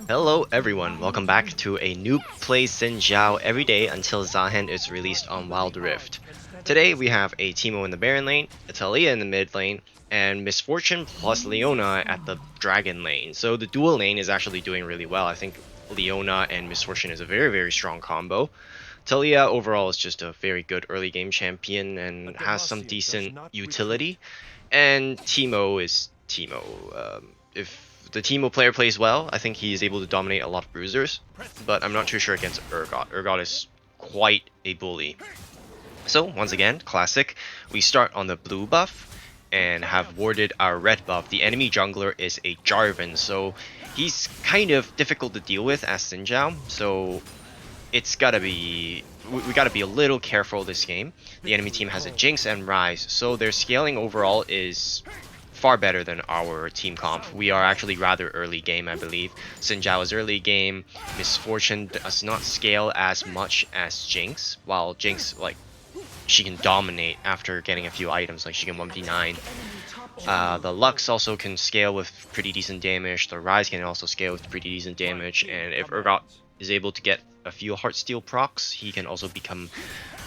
Hello everyone, welcome back to a Noob plays Xin Zhao every day until Zaahen is released on Wild Rift. Today we have a Teemo in the Baron lane, Atalia in the mid lane, and Misfortune plus Leona at the Dragon lane. So the dual lane is actually doing really well. I think Leona and Misfortune is a very strong combo. Talia overall is just a very good early game champion and has some decent utility. And Teemo is Teemo. If the Teemo player plays well, I think he is able to dominate a lot of bruisers, but I'm not too sure against Urgot. Urgot is quite a bully. So once again, classic, we start on the blue buff and have warded our red buff. The enemy jungler is a Jarvan, so he's kind of difficult to deal with as Xin Zhao, so it's gotta be we gotta be a little careful this game. The enemy team has a Jinx and Ryze, so their scaling overall is far better than our team comp. We are actually rather early game, I believe. Xin Zhao is early game. Misfortune does not scale as much as Jinx, while Jinx, like, she can dominate after getting a few items, like she can 1v9. The Lux also can scale with pretty decent damage. The Ryze can also scale with pretty decent damage, and if Urgot is able to get a few Heartsteel procs, he can also become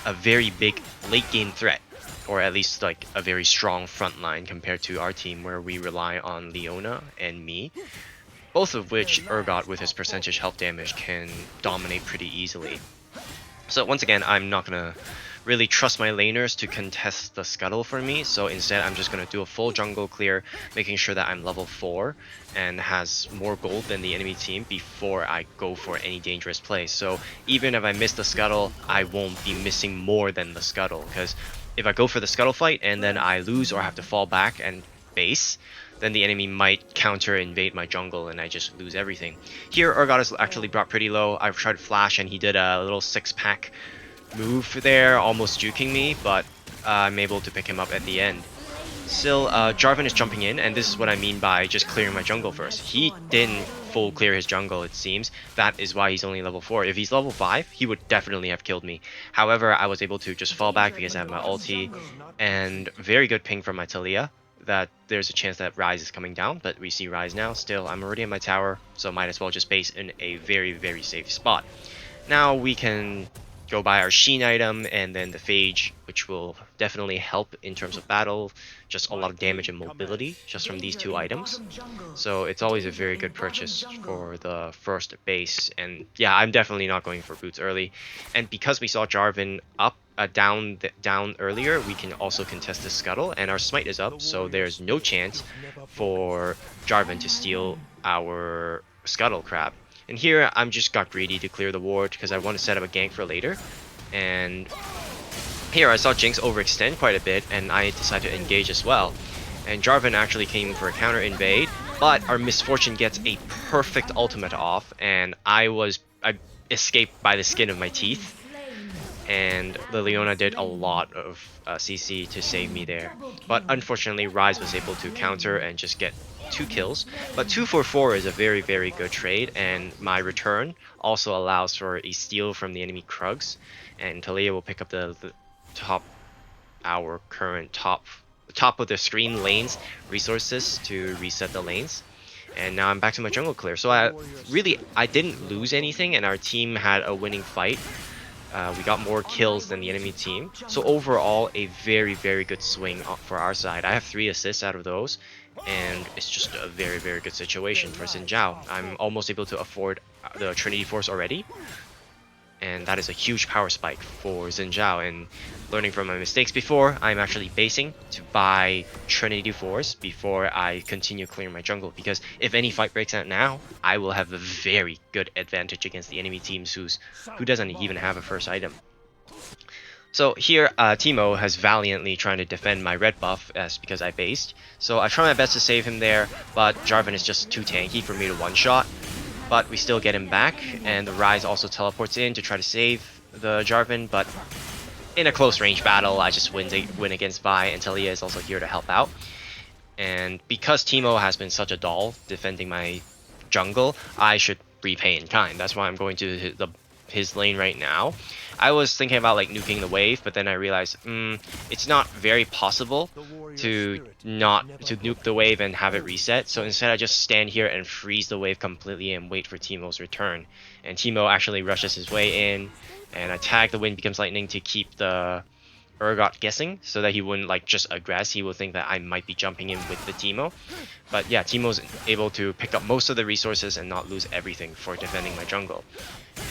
a very big late game threat, or at least like a very strong front line compared to our team where we rely on Leona and me, both of which Urgot with his percentage health damage can dominate pretty easily. So once again, I'm not gonna really trust my laners to contest the scuttle for me, so instead I'm just gonna do a full jungle clear, making sure that I'm level 4 and has more gold than the enemy team before I go for any dangerous play. So even if I miss the scuttle, I won't be missing more than the scuttle, because if I go for the scuttle fight and then I lose or have to fall back and base, then the enemy might counter invade my jungle and I just lose everything. Here Urgot is actually brought pretty low. I've tried flash and he did a little 6-pack move there, almost juking me, but I'm able to pick him up at the end. Still, Jarvan is jumping in, and this is what I mean by just clearing my jungle first. He didn't full clear his jungle, it seems. That is why he's only level 4. If he's level 5, he would definitely have killed me. However, I was able to just fall back because I have my ulti, and very good ping from my Talia, that there's a chance that Ryze is coming down, but we see Ryze now. Still, I'm already in my tower, so might as well just base in a very safe spot. Now we can go buy our Sheen item and then the Phage, which will definitely help in terms of battle, just a lot of damage and mobility just from these two items. So it's always a very good purchase for the first base, and yeah, I'm definitely not going for boots early. And because we saw Jarvan up down earlier, we can also contest the scuttle, and our smite is up, so there's no chance for Jarvan to steal our scuttle crab. And here, I'm just got greedy to clear the ward because I want to set up a gank for later. And here, I saw Jinx overextend quite a bit, and I decided to engage as well. And Jarvan actually came for a counter invade, but our Misfortune gets a perfect ultimate off, and I escaped by the skin of my teeth. And the Leona did a lot of CC to save me there. But unfortunately, Ryze was able to counter and just get 2 kills. But 2 for 4 is a very good trade, and my return also allows for a steal from the enemy Krugs. And Talia will pick up the our current top of the screen lanes resources to reset the lanes. And now I'm back to my jungle clear. So I didn't lose anything, and our team had a winning fight. We got more kills than the enemy team. So overall, a very good swing for our side. I have 3 assists out of those, and it's just a very good situation for Xin Zhao. I'm almost able to afford the Trinity Force already, and that is a huge power spike for Xin Zhao. And learning from my mistakes before, I'm actually basing to buy Trinity Force before I continue clearing my jungle, because if any fight breaks out now, I will have a very good advantage against the enemy teams who doesn't even have a first item. So here, Teemo has valiantly trying to defend my red buff because I based. So I try my best to save him there, but Jarvan is just too tanky for me to one-shot. But we still get him back, and the Ryze also teleports in to try to save the Jarvan, but in a close range battle, I just win against Vi, and Talia is also here to help out. And because Teemo has been such a doll defending my jungle, I should repay in kind. That's why I'm going to the his lane right now. I was thinking about like nuking the wave, but then I realized it's not very possible to nuke the wave and have it reset. So instead I just stand here and freeze the wave completely and wait for Teemo's return. And Teemo actually rushes his way in, and I tag the wind becomes lightning to keep the Urgot guessing, so that he wouldn't like just aggress. He will think that I might be jumping in with the Teemo. But yeah, Teemo's able to pick up most of the resources and not lose everything for defending my jungle.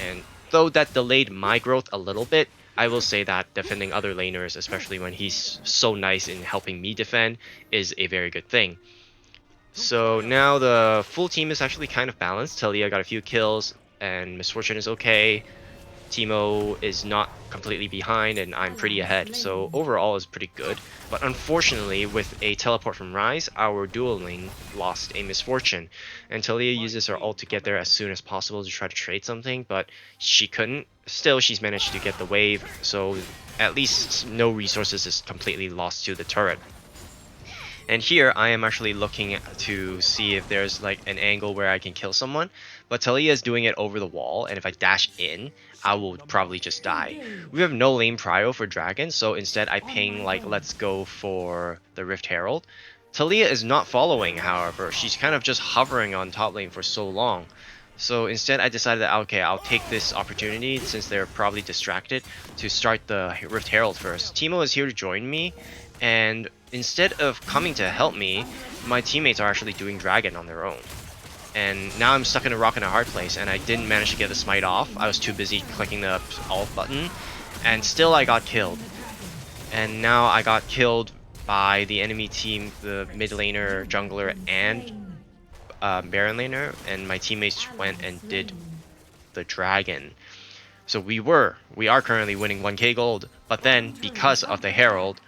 And though that delayed my growth a little bit, I will say that defending other laners, especially when he's so nice in helping me defend, is a very good thing. So now the full team is actually kind of balanced. Talia got a few kills, and Misfortune is okay. Teemo is not completely behind, and I'm pretty ahead, so overall is pretty good. But unfortunately, with a teleport from Ryze, our dual lane lost a Misfortune, and Talia uses her ult to get there as soon as possible to try to trade something, but she couldn't. Still, she's managed to get the wave, so at least no resources is completely lost to the turret. And here I am actually looking to see if there's like an angle where I can kill someone, but Talia is doing it over the wall, and if I dash in, I will probably just die. We have no lane prio for dragon, so instead I ping like let's go for the Rift Herald. Talia is not following, however. She's kind of just hovering on top lane for so long. So instead I decided that okay, I'll take this opportunity since they're probably distracted to start the Rift Herald first. Teemo is here to join me, and instead of coming to help me, my teammates are actually doing dragon on their own. And now I'm stuck in a rock and a hard place, and I didn't manage to get the smite off. I was too busy clicking the alt button, and still I got killed. And now I got killed by the enemy team, the mid laner, jungler, and Baron laner, and my teammates went and did the dragon. So we are currently winning 1k gold, but then because of the Herald,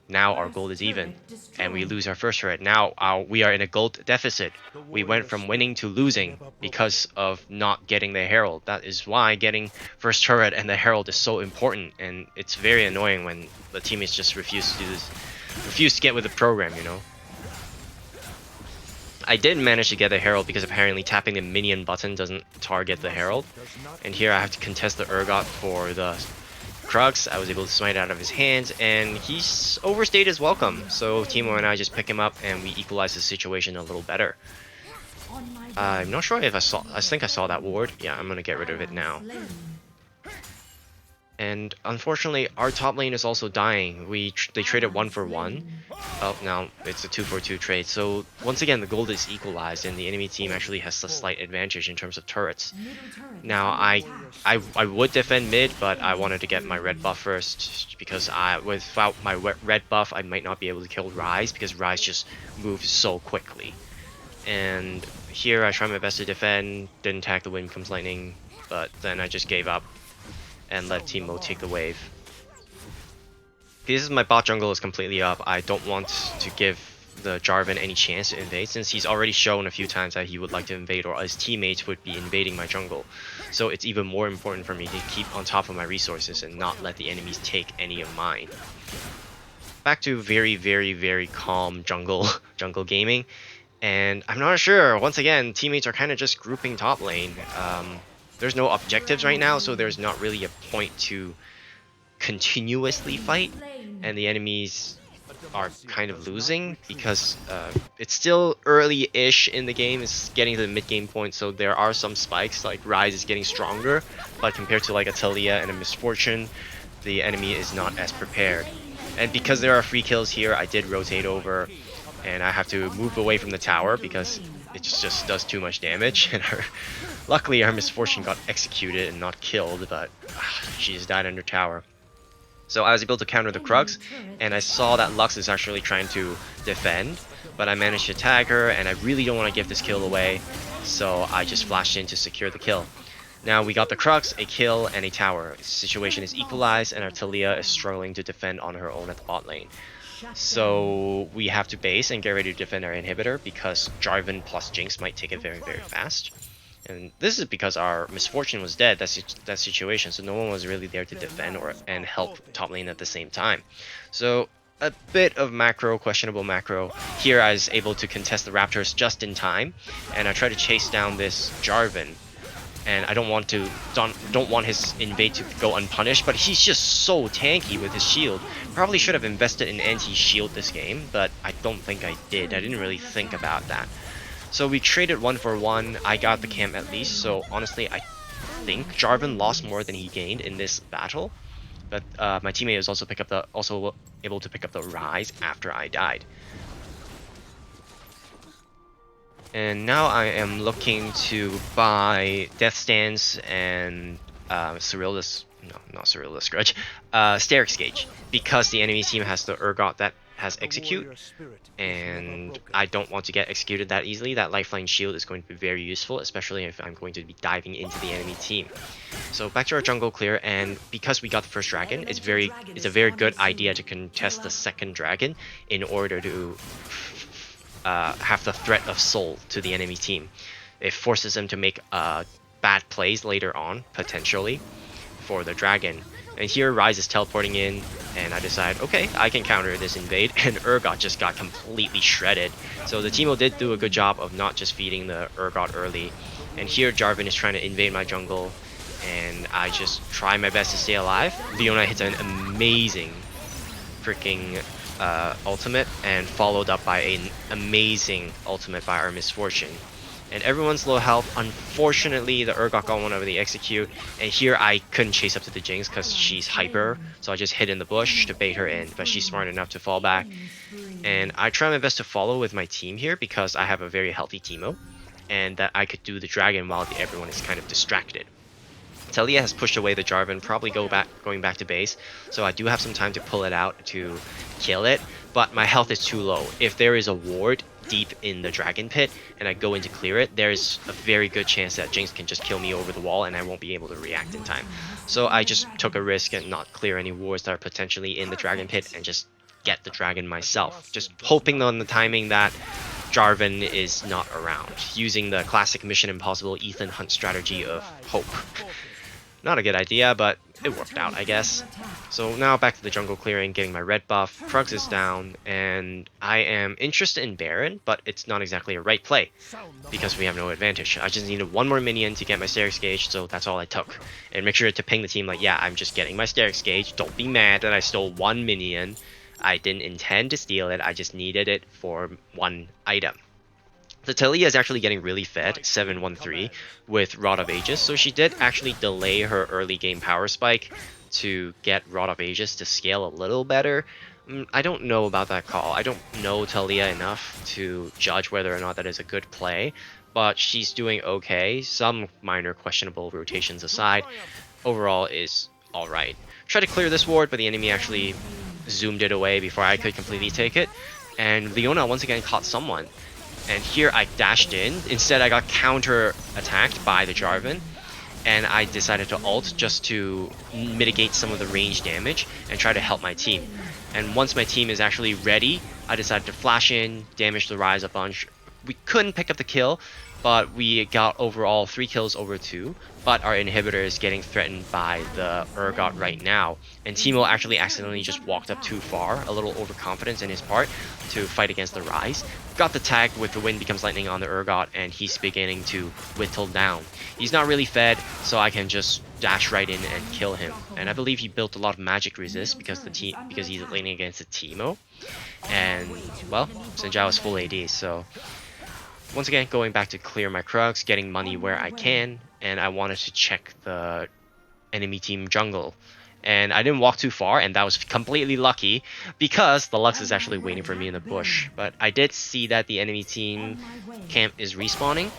now our gold is even, and we lose our first turret. Now we are in a gold deficit. We went from winning to losing because of not getting the Herald. That is why getting first turret and the Herald is so important, and it's very annoying when the teammates just refuse to do this, refuse to get with the program, you know. I did manage to get the Herald because apparently tapping the minion button doesn't target the Herald. And here I have to contest the Urgot for the Crux. I was able to smite out of his hands, and he's overstayed his welcome. So Teemo and I just pick him up, and we equalize the situation a little better. I'm not sure if I think I saw that ward. Yeah, I'm gonna get rid of it now. And unfortunately, our top lane is also dying. They traded 1 for 1. Oh, now it's a 2 for 2 trade. So once again, the gold is equalized, and the enemy team actually has a slight advantage in terms of turrets. Now I would defend mid, but I wanted to get my red buff first because without my red buff, I might not be able to kill Ryze because Ryze just moves so quickly. And here I try my best to defend. Didn't tag the wind becomes lightning, but then I just gave up and let Teemo take the wave. This is my bot jungle is completely up. I don't want to give the Jarvan any chance to invade, since he's already shown a few times that he would like to invade, or his teammates would be invading my jungle. So it's even more important for me to keep on top of my resources and not let the enemies take any of mine. Back to very, very, very calm jungle gaming. And I'm not sure, once again, teammates are kind of just grouping top lane. There's no objectives right now, so there's not really a point to continuously fight, and the enemies are kind of losing because it's still early-ish in the game. It's getting to the mid-game point, so there are some spikes, like Ryze is getting stronger, but compared to like a Talia and a Misfortune, the enemy is not as prepared. And because there are free kills here, I did rotate over, and I have to move away from the tower because it just does too much damage, and luckily our Misfortune got executed and not killed, but she just died under tower. So I was able to counter the Crux, and I saw that Lux is actually trying to defend, but I managed to tag her, and I really don't want to give this kill away, so I just flashed in to secure the kill. Now we got the Crux, a kill, and a tower. The situation is equalized, and our Talia is struggling to defend on her own at the bot lane. So we have to base and get ready to defend our inhibitor because Jarvan plus Jinx might take it very, very fast. And this is because our Misfortune was dead, that situation, so no one was really there to defend and help top lane at the same time. So a bit of questionable macro. Here I was able to contest the Raptors just in time, and I tried to chase down this Jarvan. and I don't want his invade to go unpunished, but he's just so tanky with his shield. Probably should have invested in anti-shield this game, but I don't think I did. I didn't really think about that. So we traded 1 for 1. I got the camp at least, so honestly I think Jarvan lost more than he gained in this battle. But my teammate was also able to pick up the rise after I died. And now I am looking to buy Death Stance and Cyrilus, no, not Cyrilus Grudge, Sterix Gauge, because the enemy team has the Urgot that has Execute, and I don't want to get executed that easily. That Lifeline Shield is going to be very useful, especially if I'm going to be diving into the enemy team. So back to our jungle clear, and because we got the first dragon, it's a very good idea to contest the second dragon in order to have the threat of soul to the enemy team. It forces them to make bad plays later on, potentially, for the dragon. And here Ryze is teleporting in, and I decide, okay, I can counter this invade, and Urgot just got completely shredded. So the teamo did do a good job of not just feeding the Urgot early. And here Jarvan is trying to invade my jungle, and I just try my best to stay alive. Leona hits an amazing freaking ultimate, and followed up by an amazing ultimate by our Misfortune. And everyone's low health. Unfortunately, the Urgot got one over the execute, and here I couldn't chase up to the Jinx because she's hyper, so I just hid in the bush to bait her in, but she's smart enough to fall back. And I try my best to follow with my team here because I have a very healthy teamo, and that I could do the dragon while everyone is kind of distracted. Taliyah has pushed away the Jarvan, probably going back to base, so I do have some time to pull it out to kill it, but my health is too low. If there is a ward deep in the dragon pit and I go in to clear it, there's a very good chance that Jinx can just kill me over the wall and I won't be able to react in time. So I just took a risk and not clear any wards that are potentially in the dragon pit and just get the dragon myself, just hoping on the timing that Jarvan is not around, using the classic Mission Impossible Ethan Hunt strategy of hope. Not a good idea, but it worked out, I guess. So now back to the jungle clearing, getting my red buff. Krugs is down, and I am interested in Baron, but it's not exactly a right play because we have no advantage. I just needed one more minion to get my Sterix Gauge, so that's all I took. And make sure to ping the team like, yeah, I'm just getting my Sterix Gauge. Don't be mad that I stole one minion. I didn't intend to steal it, I just needed it for one item. The Taliyah is actually getting really fed, 713, with Rod of Ages, so she did actually delay her early game power spike to get Rod of Ages to scale a little better. I don't know about that call. I don't know Taliyah enough to judge whether or not that is a good play, but she's doing okay. Some minor questionable rotations aside, overall is alright. Tried to clear this ward, but the enemy actually zoomed it away before I could completely take it, and Leona once again caught someone. And here I dashed in. Instead, I got counter-attacked by the Jarvan, and I decided to ult just to mitigate some of the range damage and try to help my team. And once my team is actually ready, I decided to flash in, damage the Ryze a bunch. We couldn't pick up the kill, but we got overall 3 kills over 2, but our inhibitor is getting threatened by the Urgot right now. And Teemo actually accidentally just walked up too far, a little overconfidence in his part, to fight against the Ryze. Got the tag with the wind becomes lightning on the Urgot, and he's beginning to whittle down. He's not really fed, so I can just dash right in and kill him. And I believe he built a lot of magic resist because he's laning against a Teemo. And well, Xin Zhao is full AD, so once again going back to clear my Krugs, getting money where I can, and I wanted to check the enemy team jungle. And I didn't walk too far, and that was completely lucky because the Lux is actually waiting for me in the bush. But I did see that the enemy team camp is respawning,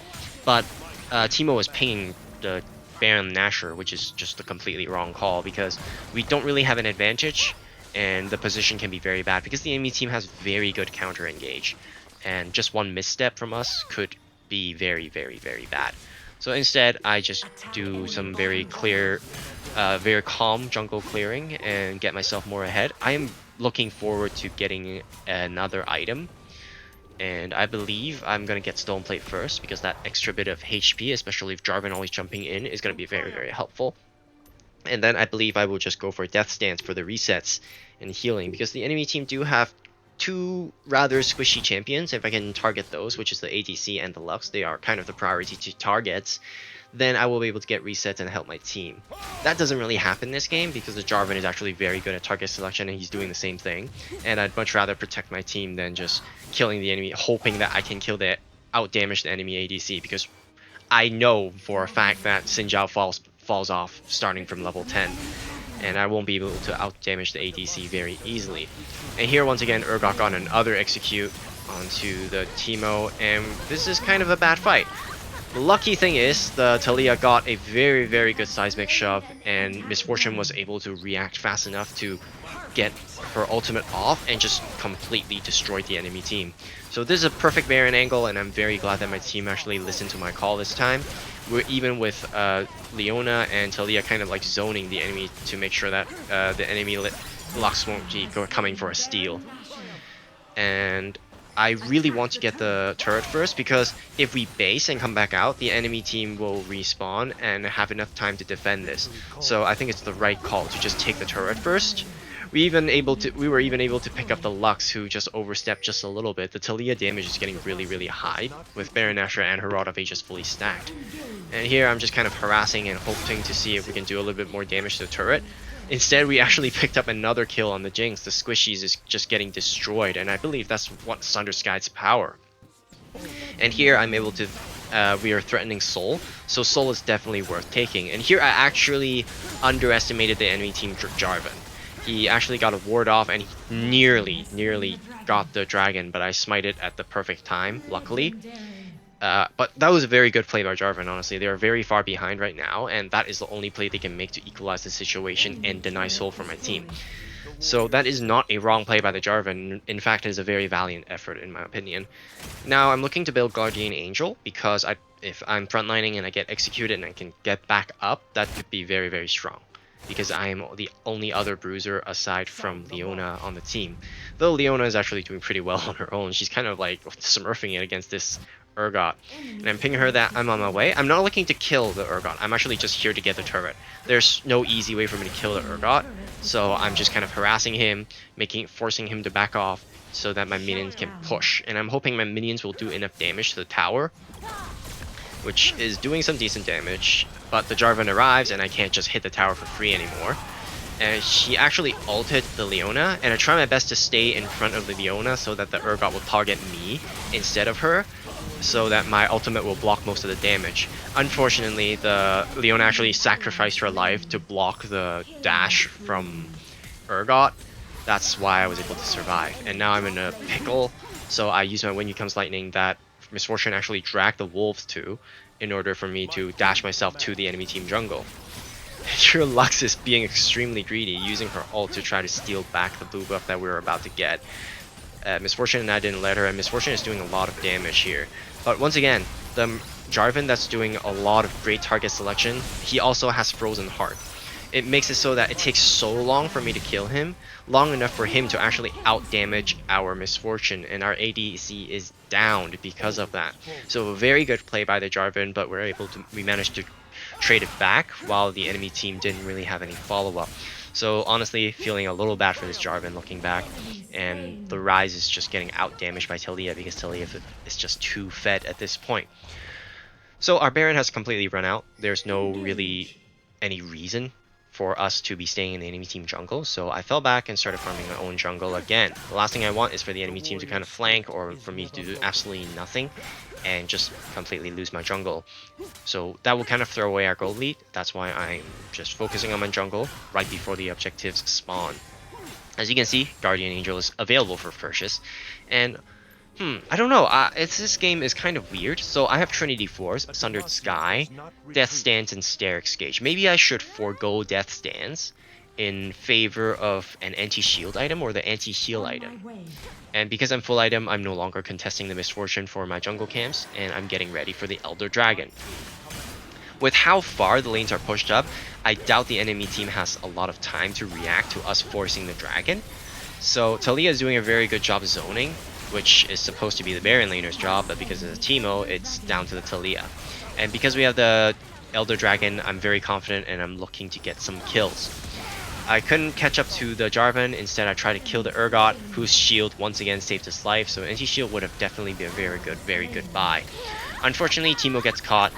but Teemo was pinging the Baron Nashor, which is just a completely wrong call because we don't really have an advantage, and the position can be very bad because the enemy team has very good counter engage, and just one misstep from us could be very, very, very bad. So instead, I just do some very clear, very calm jungle clearing and get myself more ahead. I am looking forward to getting another item, and I believe I'm going to get Stone Plate first because that extra bit of HP, especially if Jarvan always jumping in, is going to be very, very helpful. And then I believe I will just go for Death Stance for the resets and healing because the enemy team do have 2 rather squishy champions. If I can target those, which is the ADC and the Lux, they are kind of the priority to targets. then I will be able to get resets and help my team. That doesn't really happen this game because the Jarvan is actually very good at target selection and he's doing the same thing. And I'd much rather protect my team than just killing the enemy, hoping that I can kill the out-damage the enemy ADC, because I know for a fact that Xin Zhao falls off starting from level 10. And I won't be able to out-damage the ADC very easily. And here once again, Urgot got another execute onto the Teemo, and this is kind of a bad fight. The lucky thing is, the Taliyah got a very, very good seismic shove, and Misfortune was able to react fast enough to get her ultimate off and just completely destroyed the enemy team. So this is a perfect Baron angle, and I'm very glad that my team actually listened to my call this time. We're even with Leona and Taliyah kind of like zoning the enemy to make sure that the enemy Lux won't be coming for a steal. And I really want to get the turret first, because if we base and come back out, the enemy team will respawn and have enough time to defend this. So I think it's the right call to just take the turret first. We were even able to pick up the Lux, who just overstepped just a little bit. The Taliyah damage is getting really, really high with Baron Nashor and her Rod of Ages fully stacked. And here I'm just kind of harassing and hoping to see if we can do a little bit more damage to the turret. Instead, we actually picked up another kill on the Jinx. The Squishies is just getting destroyed, and I believe that's what Sunder Sky's power. And here I'm able to, we are threatening Soul, so Soul is definitely worth taking. And here I actually underestimated the enemy team Jarvan. He actually got a ward off, and he nearly got the dragon, but I smited at the perfect time, luckily. But that was a very good play by Jarvan, honestly. They are very far behind right now, and that is the only play they can make to equalize the situation and deny soul for my team. So that is not a wrong play by the Jarvan. In fact, it is a very valiant effort, in my opinion. Now, I'm looking to build Guardian Angel, because if I'm frontlining and I get executed and I can get back up, that could be very, very strong, because I am the only other bruiser aside from Leona on the team. Though Leona is actually doing pretty well on her own. She's kind of like smurfing it against this Urgot. And I'm pinging her that I'm on my way. I'm not looking to kill the Urgot. I'm actually just here to get the turret. There's no easy way for me to kill the Urgot. So I'm just kind of harassing him, forcing him to back off so that my minions can push. And I'm hoping my minions will do enough damage to the tower, which is doing some decent damage. But the Jarvan arrives and I can't just hit the tower for free anymore. And she actually ulted the Leona, and I try my best to stay in front of the Leona so that the Urgot will target me instead of her, so that my ultimate will block most of the damage. Unfortunately, the Leona actually sacrificed her life to block the dash from Urgot. That's why I was able to survive. And now I'm in a pickle, so I use my When You Comes Lightning that Misfortune actually dragged the wolves to, in order for me to dash myself to the enemy team jungle. Here Lux is being extremely greedy, using her ult to try to steal back the blue buff that we were about to get. Misfortune and I didn't let her, and Misfortune is doing a lot of damage here. But once again, the Jarvan that's doing a lot of great target selection, he also has Frozen Heart. It makes it so that it takes so long for me to kill him, long enough for him to actually out-damage our Misfortune, and our ADC is downed because of that. So a very good play by the Jarvan, but we managed to trade it back while the enemy team didn't really have any follow-up. So honestly, feeling a little bad for this Jarvan looking back, and the Rise is just getting out-damaged by Taliyah because Taliyah is just too fed at this point. So our Baron has completely run out. There's no really any reason for us to be staying in the enemy team jungle, so I fell back and started farming my own jungle again. The last thing I want is for the enemy team to kind of flank, or for me to do absolutely nothing and just completely lose my jungle. So that will kind of throw away our gold lead. That's why I'm just focusing on my jungle right before the objectives spawn. As you can see, Guardian Angel is available for purchase, and I don't know, this game is kind of weird. So I have Trinity Force, Sundered Sky, Death Stance, and Sterix Gauge. Maybe I should forego Death Stance in favor of an anti-shield item or the anti-heal item. And because I'm full item, I'm no longer contesting the Misfortune for my jungle camps, and I'm getting ready for the Elder Dragon. With how far the lanes are pushed up, I doubt the enemy team has a lot of time to react to us forcing the dragon. So Taliyah is doing a very good job zoning, which is supposed to be the Baron laner's job, but because it's a Teemo, it's down to the Taliyah. And because we have the Elder Dragon, I'm very confident and I'm looking to get some kills. I couldn't catch up to the Jarvan. Instead, I tried to kill the Urgot, whose shield once again saved his life, so anti-shield would have definitely been a very good buy. Unfortunately, Teemo gets caught,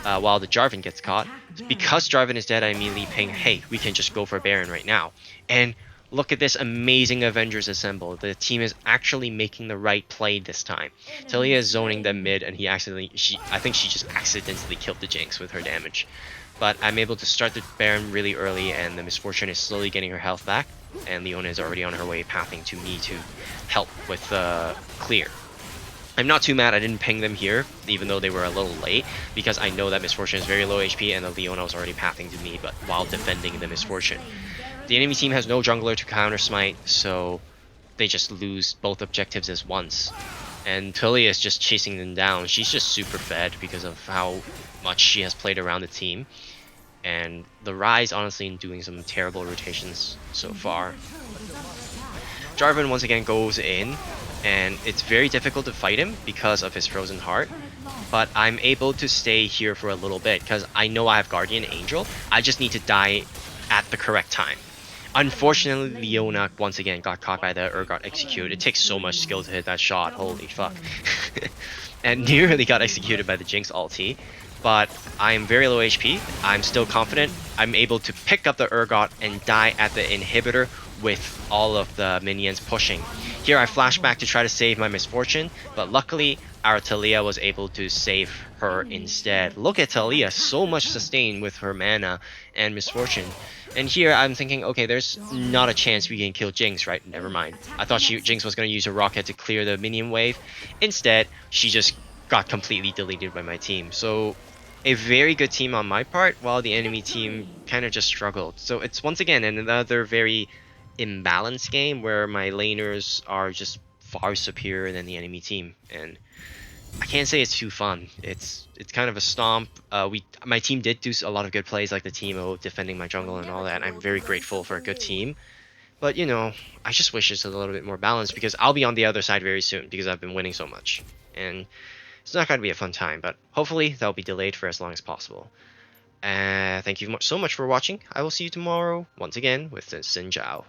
while the Jarvan gets caught. Because Jarvan is dead, I immediately ping, hey, we can just go for Baron right now. And look at this amazing Avengers assemble. The team is actually making the right play this time. Talia is zoning them mid, and I think she just accidentally killed the Jinx with her damage. But I'm able to start the Baron really early, and the Misfortune is slowly getting her health back, and Leona is already on her way pathing to me to help with the clear. I'm not too mad I didn't ping them here, even though they were a little late, because I know that Misfortune is very low HP and the Leona was already pathing to me, but while defending the Misfortune. The enemy team has no jungler to counter smite, so they just lose both objectives as once. And Talia is just chasing them down. She's just super fed because of how much she has played around the team. And the Rise honestly doing some terrible rotations so far. Jarvan once again goes in, and it's very difficult to fight him because of his Frozen Heart. But I'm able to stay here for a little bit because I know I have Guardian Angel. I just need to die at the correct time. Unfortunately, Leona once again got caught by the Urgot execute. It takes so much skill to hit that shot, holy fuck. And nearly got executed by the Jinx ulti. But I'm very low HP, I'm still confident. I'm able to pick up the Urgot and die at the inhibitor with all of the minions pushing. Here I flash back to try to save my Misfortune, but luckily our Talia was able to save her instead. Look at Talia, so much sustain with her mana and Misfortune. And here I'm thinking, okay, there's not a chance we can kill Jinx, right? Never mind. I thought Jinx was going to use a rocket to clear the minion wave. Instead, she just got completely deleted by my team. So a very good team on my part, while the enemy team kind of just struggled. So it's once again another very imbalanced game where my laners are just far superior than the enemy team, and I can't say it's too fun. It's kind of a stomp. My team did do a lot of good plays, like the Teemo defending my jungle and all that. And I'm very grateful for a good team. But you know, I just wish it's a little bit more balanced because I'll be on the other side very soon because I've been winning so much, and it's not going to be a fun time. But hopefully that'll be delayed for as long as possible. Thank you so much for watching. I will see you tomorrow once again with Xin Zhao.